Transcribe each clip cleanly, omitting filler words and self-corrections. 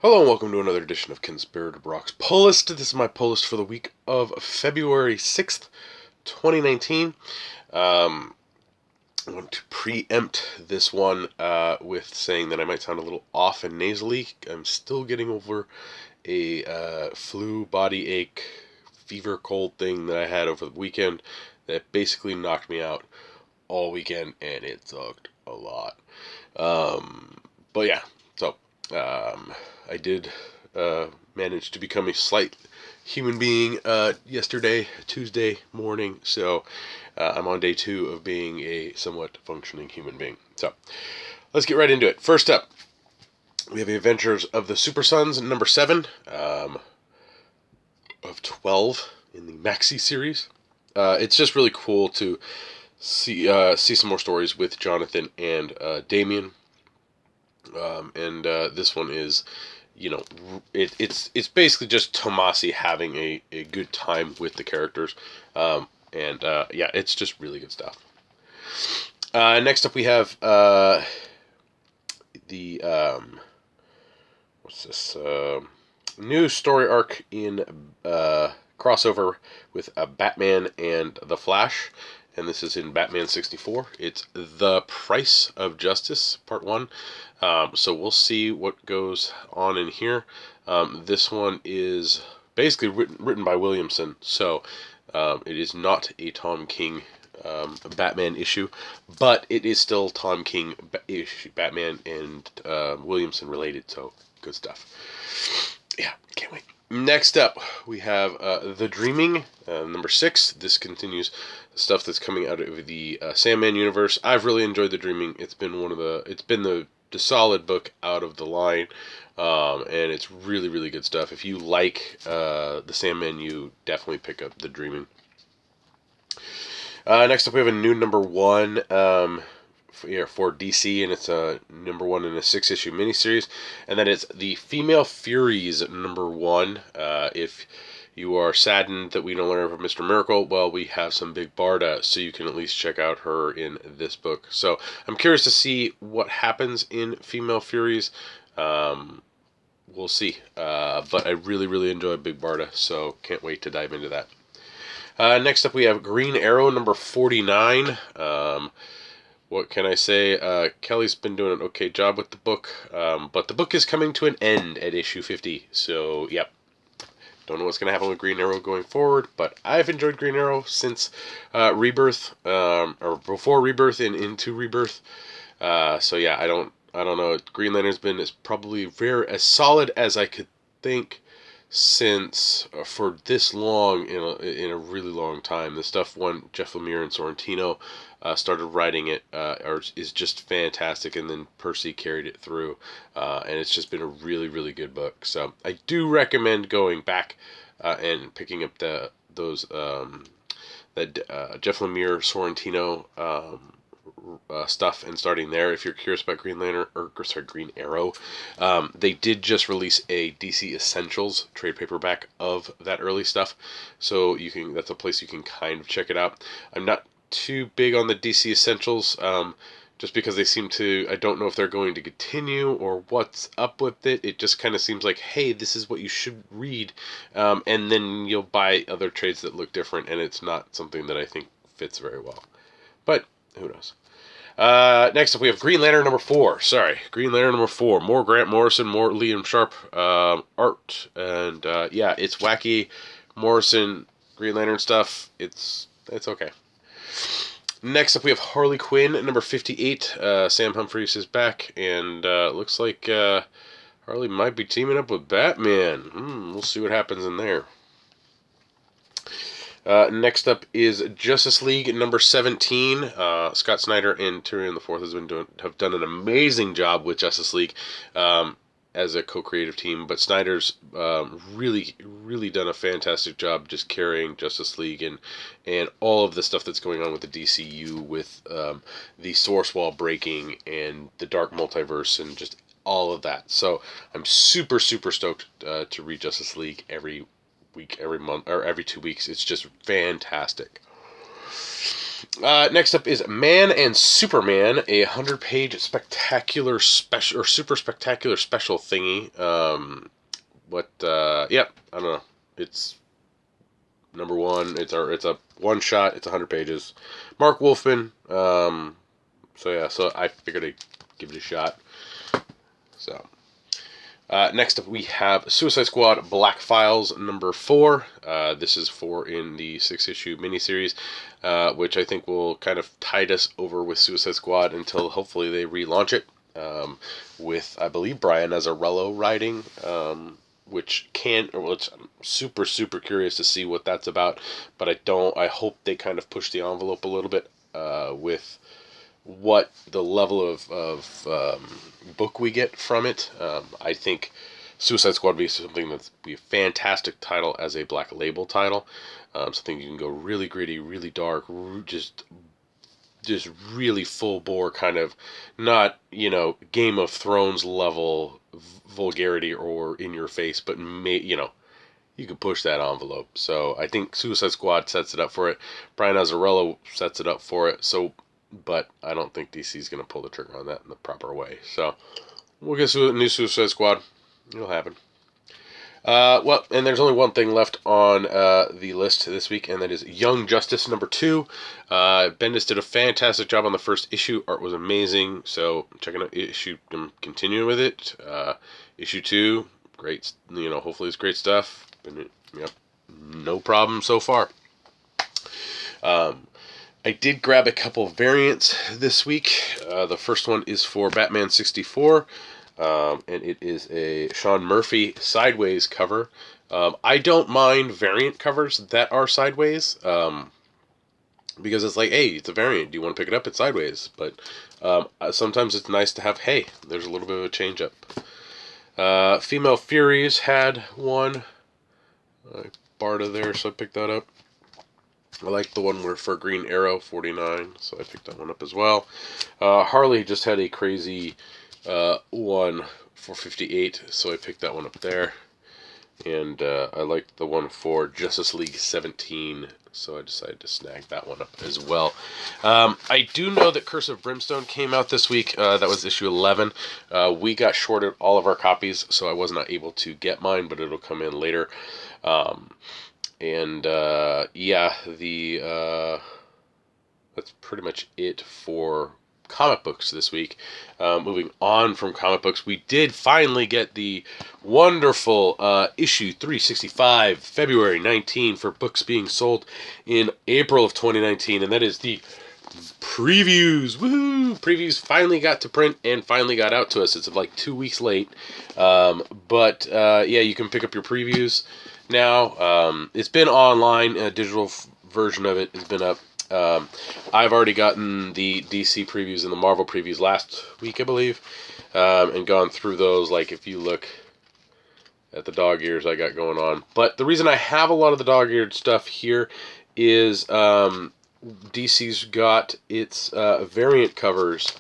Hello and welcome to another edition of Conspirator Brock's Pull List. This is my pull list for the week of February 6th, 2019. I want to preempt this one with saying that I might sound a little off and nasally. I'm still getting over a flu, body ache, fever, cold thing that I had over the weekend that basically knocked me out all weekend, and it sucked a lot. But yeah, so I did manage to become a slight human being yesterday, Tuesday morning. So I'm on day 2 of being a somewhat functioning human being. So let's get right into it. First up, we have the Adventures of the Super Sons, number 7 of 12 in the Maxi series. It's just really cool to see some more stories with Jonathan and Damien. This one is, it's basically just Tomasi having a good time with the characters. Yeah, it's just really good stuff. Next up we have the what's this new story arc in crossover with Batman and the Flash, and this is in Batman 64. It's The Price of Justice, Part 1. So we'll see what goes on in here. This one is basically written by Williamson, so it is not a Tom King Batman issue, but it is still Tom King issue, Batman and Williamson related, so good stuff. Yeah, can't wait. Next up, we have The Dreaming, number 6. This continues the stuff that's coming out of the Sandman universe. I've really enjoyed The Dreaming. It's been the solid book out of the line, and it's really, really good stuff. If you like the Sandman, you definitely pick up The Dreaming. Next up, we have a new number 1 for DC, and it's a number 1 in a 6-issue miniseries, and then it's the Female Furies number 1. If you are saddened that we no longer have Mr. Miracle, well, we have some Big Barda, so you can at least check out her in this book. So I'm curious to see what happens in Female Furies. We'll see. But I really, really enjoy Big Barda, so can't wait to dive into that. Next up, we have Green Arrow number 49. What can I say? Kelly's been doing an okay job with the book, but the book is coming to an end at issue 50. So, yep. Don't know what's going to happen with Green Arrow going forward, but I've enjoyed Green Arrow since Rebirth, or before Rebirth and into Rebirth. So yeah, I don't know. Green Lantern's been probably as solid as I could think since for this long in a really long time. The stuff when Jeff Lemire and Sorrentino started writing it is just fantastic, and then Percy carried it through, and it's just been a really, really good book. So I do recommend going back and picking up those Jeff Lemire Sorrentino stuff and starting there if you're curious about Green Arrow. They did just release a DC Essentials trade paperback of that early stuff, so that's a place you can kind of check it out. I'm not too big on the DC Essentials, just because they seem to, I don't know if they're going to continue or what's up with it. It just kind of seems like, hey, this is what you should read, and then you'll buy other trades that look different, and it's not something that I think fits very well. But who knows? Next up, we have Green Lantern number 4. Green Lantern number 4. More Grant Morrison, more Liam Sharp art, and yeah, it's wacky Morrison Green Lantern stuff. It's okay. Next up, we have Harley Quinn number 58. Sam Humphries is back, and looks like Harley might be teaming up with Batman. We'll see what happens in there. Next up is Justice League number 17. Scott Snyder and Tyrion IV have done an amazing job with Justice League as a co-creative team, but Snyder's really, really done a fantastic job just carrying Justice League and all of the stuff that's going on with the DCU with the Source Wall breaking and the Dark Multiverse and just all of that. So I'm super, super stoked to read Justice League every week, every month, or every 2 weeks. It's just fantastic. Next up is Man and Superman, a 100-page spectacular special or super spectacular special thingy. Yep, I don't know. It's number one. It's a one shot. It's 100 pages. Mark Wolfman. So I figured I'd give it a shot. So. Next up, we have Suicide Squad Black Files number 4. This is 4 in the 6-issue miniseries, which I think will kind of tide us over with Suicide Squad until hopefully they relaunch it, with, I believe, Brian Azzarello writing, I'm super, super curious to see what that's about, but I hope they kind of push the envelope a little bit, with what the level of book we get from it. I think Suicide Squad would be something that's be a fantastic title as a Black Label title. Something you can go really gritty, really dark, just really full bore kind of, not Game of Thrones level vulgarity or in your face, but you could push that envelope. So I think Suicide Squad sets it up for it. Brian Azzarello sets it up for it. But I don't think DC's going to pull the trigger on that in the proper way. So we'll get a new Suicide Squad. It'll happen. And there's only one thing left on the list this week, and that is Young Justice number 2. Bendis did a fantastic job on the first issue. Art was amazing. So checking out issue, continuing with it. Issue 2, great. Hopefully it's great stuff. Yep, no problem so far. I did grab a couple variants this week. The first one is for Batman 64, and it is a Sean Murphy sideways cover. I don't mind variant covers that are sideways, because it's like, hey, it's a variant. Do you want to pick it up? It's sideways. But sometimes it's nice to have, hey, there's a little bit of a change up. Female Furies had one. I barred it there, so I picked that up. I like the one for Green Arrow 49, so I picked that one up as well. Harley just had a crazy one for 58, so I picked that one up there. And I liked the one for Justice League 17, so I decided to snag that one up as well. I do know that Curse of Brimstone came out this week. That was issue 11. We got shorted all of our copies, so I was not able to get mine, but it'll come in later. That's pretty much it for comic books this week. Moving on from comic books, we did finally get the wonderful issue 365, February 19, for books being sold in April of 2019, and that is the previews. Woohoo! Previews finally got to print and finally got out to us. It's like 2 weeks late, but you can pick up your previews now. It's been online. A digital version of it has been up. I've already gotten the DC previews and the Marvel previews last week, I believe, and gone through those. Like, if you look at the dog ears I got going on. But the reason I have a lot of the dog-eared stuff here is DC's got its variant covers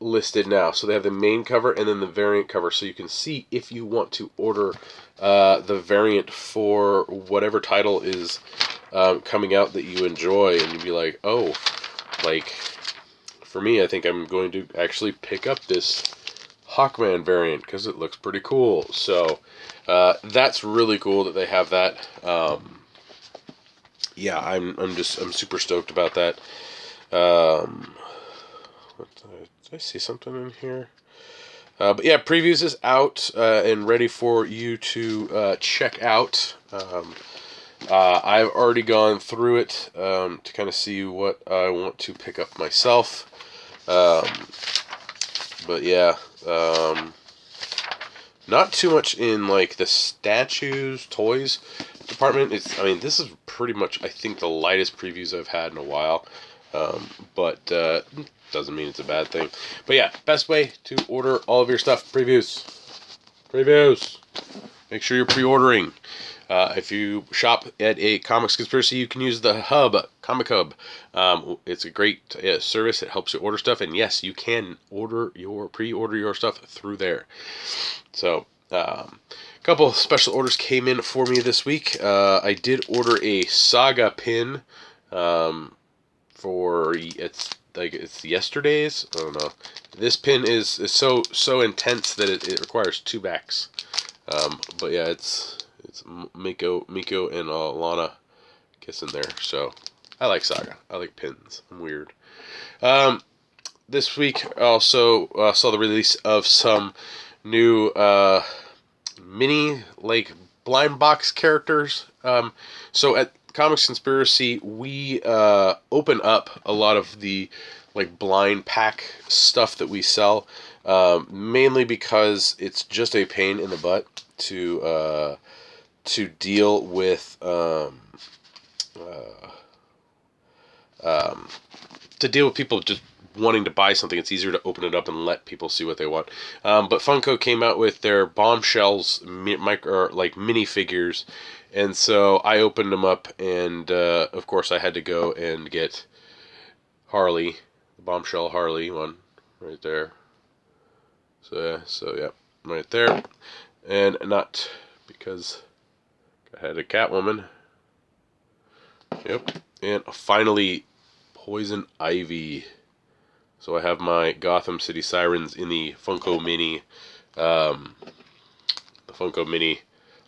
listed now. So they have the main cover and then the variant cover, so you can see if you want to order the variant for whatever title is coming out that you enjoy, and you'd be like, oh, like, for me, I think I'm going to actually pick up this Hawkman variant because it looks pretty cool. So that's really cool that they have that. I'm super stoked about that. Did I see something in here? But yeah, previews is out and ready for you to check out. I've already gone through it to kind of see what I want to pick up myself. But yeah, not too much in like the statues, toys department. This is pretty much, I think, the lightest previews I've had in a while. But doesn't mean it's a bad thing. But yeah, best way to order all of your stuff, previews. Make sure you're pre-ordering. If you shop at a Comics Conspiracy, you can use the hub, Comic Hub. It's a great service. It helps you order stuff, and yes, you can pre-order your stuff through there. So, a couple special orders came in for me this week. I did order a Saga pin it's yesterday's. I don't know. This pin is so intense that it requires 2 backs. But yeah, it's Miko and Lana kissing there. So I like Saga. I like pins. I'm weird. This week I also saw the release of some new mini blind box characters. So at Comics Conspiracy, we open up a lot of the blind pack stuff that we sell, mainly because it's just a pain in the butt to deal with people just wanting to buy something. It's easier to open it up and let people see what they want. But Funko came out with their Bombshells minifigures, and so I opened them up, and of course I had to go and get Harley, the Bombshell Harley one, right there. So yeah, right there, and not because I had a Catwoman. Yep, and finally Poison Ivy. So I have my Gotham City Sirens in the Funko Mini,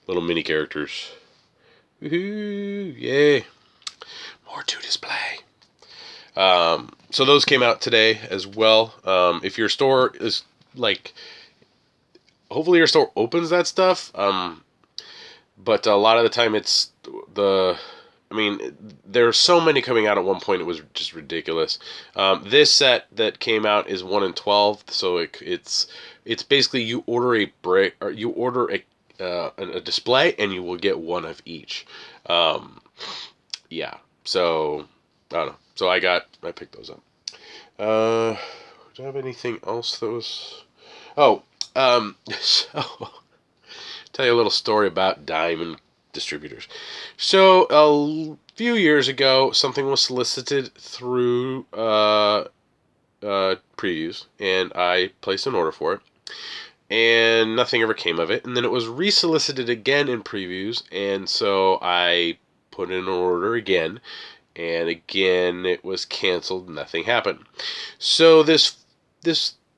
little mini characters. Woohoo! Yay! More to display. So those came out today as well. If your store is hopefully your store opens that stuff. But a lot of the time it's there's so many coming out at one point, it was just ridiculous. This set that came out is 1 in 12, so it's basically you order a brick, or you order a display, and you will get one of each. Yeah, so I don't know. So I picked those up. Do I have anything else that was? Oh, so tell you a little story about Diamond Distributors. So a few years ago, something was solicited through previews, and I placed an order for it, and nothing ever came of it. And then it was resolicited again in previews, and so I put in an order again, and again it was canceled. Nothing happened. So this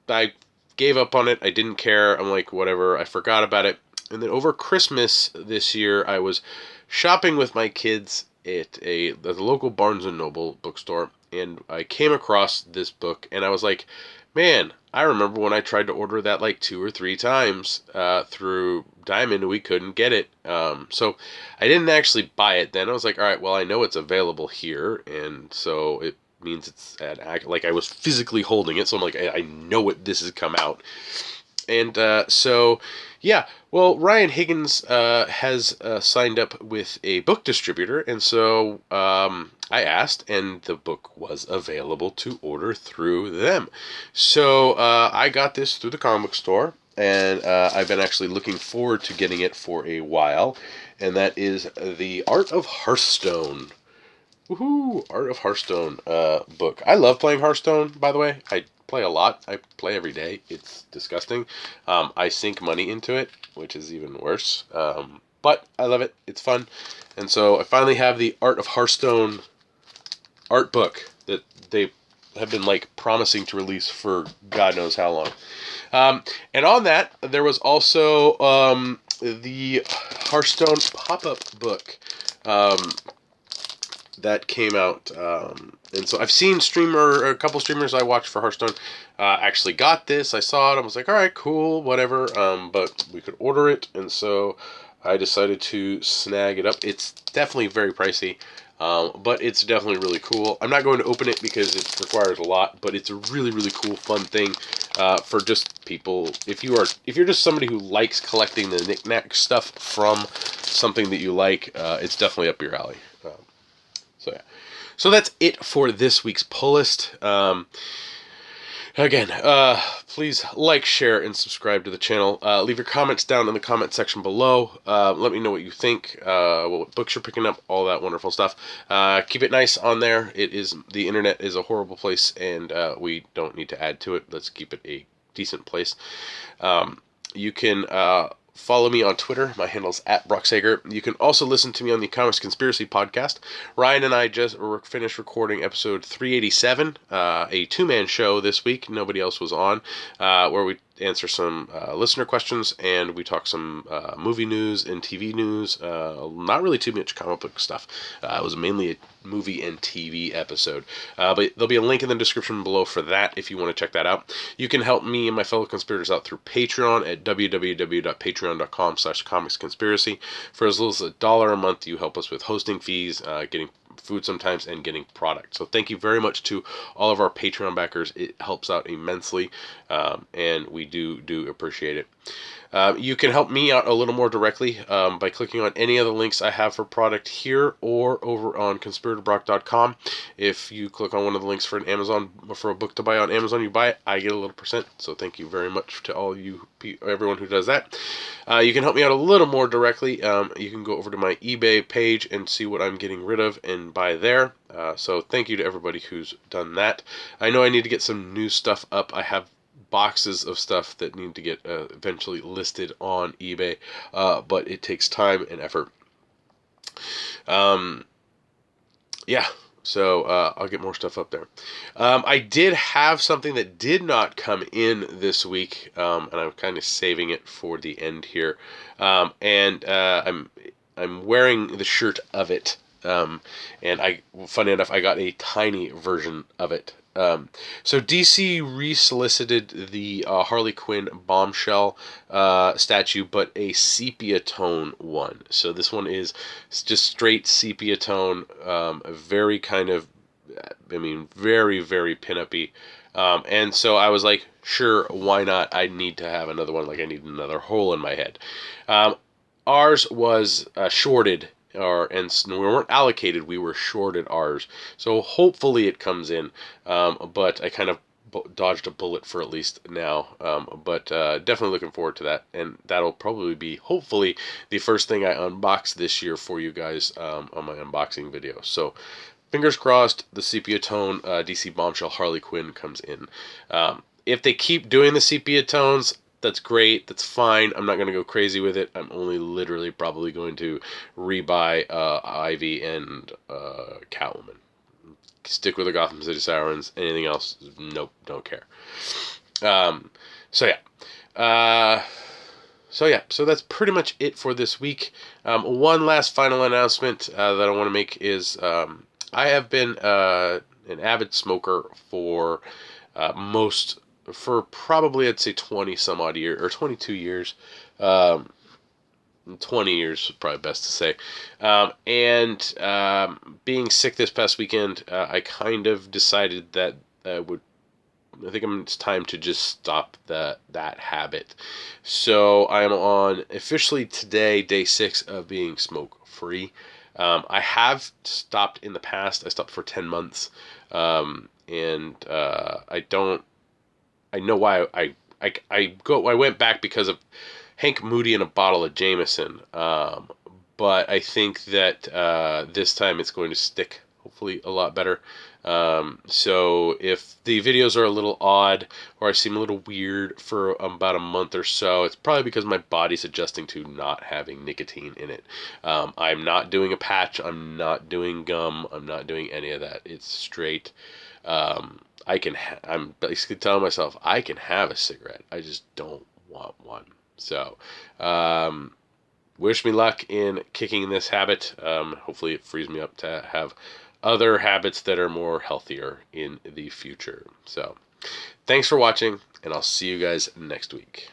I gave up on it. I didn't care. I'm like, whatever. I forgot about it. And then over Christmas this year, I was shopping with my kids at the local Barnes & Noble bookstore, and I came across this book, and I was like, man, I remember when I tried to order that 2 or 3 times through Diamond, and we couldn't get it. So I didn't actually buy it then. I was like, all right, well, I know it's available here, and so it means it's I was physically holding it, so I'm like, I know this has come out. And so, yeah, well, Ryan Higgins has signed up with a book distributor, and so I asked, and the book was available to order through them. So I got this through the comic store, and I've been actually looking forward to getting it for a while, and that is the Art of Hearthstone. Woohoo! Art of Hearthstone book. I love playing Hearthstone, by the way. I play a lot. I play every day. It's disgusting. I sink money into it, which is even worse. But I love it. It's fun. And so I finally have the Art of Hearthstone art book that they have been promising to release for God knows how long. And on that, there was also the Hearthstone pop-up book that came out, and so I've seen a couple streamers I watched for Hearthstone actually got this. I saw it, I was like, alright, cool, whatever, but we could order it, and so I decided to snag it up. It's definitely very pricey, but it's definitely really cool. I'm not going to open it because it requires a lot, but it's a really, really cool, fun thing for just people. If you're just somebody who likes collecting the knick-knack stuff from something that you like, it's definitely up your alley. So yeah, so that's it for this week's pull list. Again, please like, share, and subscribe to the channel. Leave your comments down in the comment section below. Let me know what you think, what books you're picking up, all that wonderful stuff. Keep it nice on there. The internet is a horrible place, and we don't need to add to it. Let's keep it a decent place. You can follow me on Twitter. My handle's @BrockSager. You can also listen to me on the Comics Conspiracy podcast. Ryan and I just finished recording episode 387, a two-man show this week. Nobody else was on, where we answer some listener questions, and we talk some movie news and TV news. Not really too much comic book stuff. It was mainly a movie and TV episode. But there'll be a link in the description below for that if you want to check that out. You can help me and my fellow conspirators out through Patreon at www.patreon.com/comicsconspiracy. For as little as $1 a month, you help us with hosting fees, getting food sometimes, and getting product. So thank you very much to all of our Patreon backers. It helps out immensely, and we do appreciate it. You can help me out a little more directly by clicking on any of the links I have for product here or over on conspiratorbrock.com. If you click on one of the links for a book to buy on Amazon, you buy it, I get a little percent. So thank you very much to everyone who does that. You can help me out a little more directly. You can go over to my eBay page and see what I'm getting rid of and buy there. So thank you to everybody who's done that. I know I need to get some new stuff up. I have boxes of stuff that need to get eventually listed on eBay, but it takes time and effort. So I'll get more stuff up there. I did have something that did not come in this week, and I'm kind of saving it for the end here. I'm wearing the shirt of it, and funny enough, I got a tiny version of it. So DC resolicited the Harley Quinn bombshell statue, but a sepia tone one. So this one is just straight sepia tone, very kind of, very, very pin-up-y. And so I was like, sure, why not? I need to have another one, like I need another hole in my head. Ours was shorted. And we weren't allocated, we were shorted ours. So hopefully it comes in, but I kind of dodged a bullet for at least now. But definitely looking forward to that, and that'll probably be, hopefully, the first thing I unbox this year for you guys on my unboxing video. So fingers crossed, the sepia tone DC bombshell Harley Quinn comes in. If they keep doing the sepia tones, that's great. That's fine. I'm not going to go crazy with it. I'm only literally probably going to rebuy Ivy and Catwoman. Stick with the Gotham City Sirens. Anything else? Nope. Don't care. So that's pretty much it for this week. One last final announcement that I want to make is I have been an avid smoker for probably, I'd say 20 some odd years, or 22 years, 20 years is probably best to say. Being sick this past weekend, I kind of decided that it's time to just stop that habit. So I'm on officially today, day 6 of being smoke free. I have stopped in the past. I stopped for 10 months. I know why I went back because of Hank Moody and a bottle of Jameson. But I think that this time it's going to stick, hopefully, a lot better. So if the videos are a little odd or I seem a little weird for about a month or so, it's probably because my body's adjusting to not having nicotine in it. I'm not doing a patch. I'm not doing gum. I'm not doing any of that. It's straight. I'm basically telling myself I can have a cigarette. I just don't want one. So, wish me luck in kicking this habit. Hopefully it frees me up to have other habits that are more healthier in the future. So, thanks for watching, and I'll see you guys next week.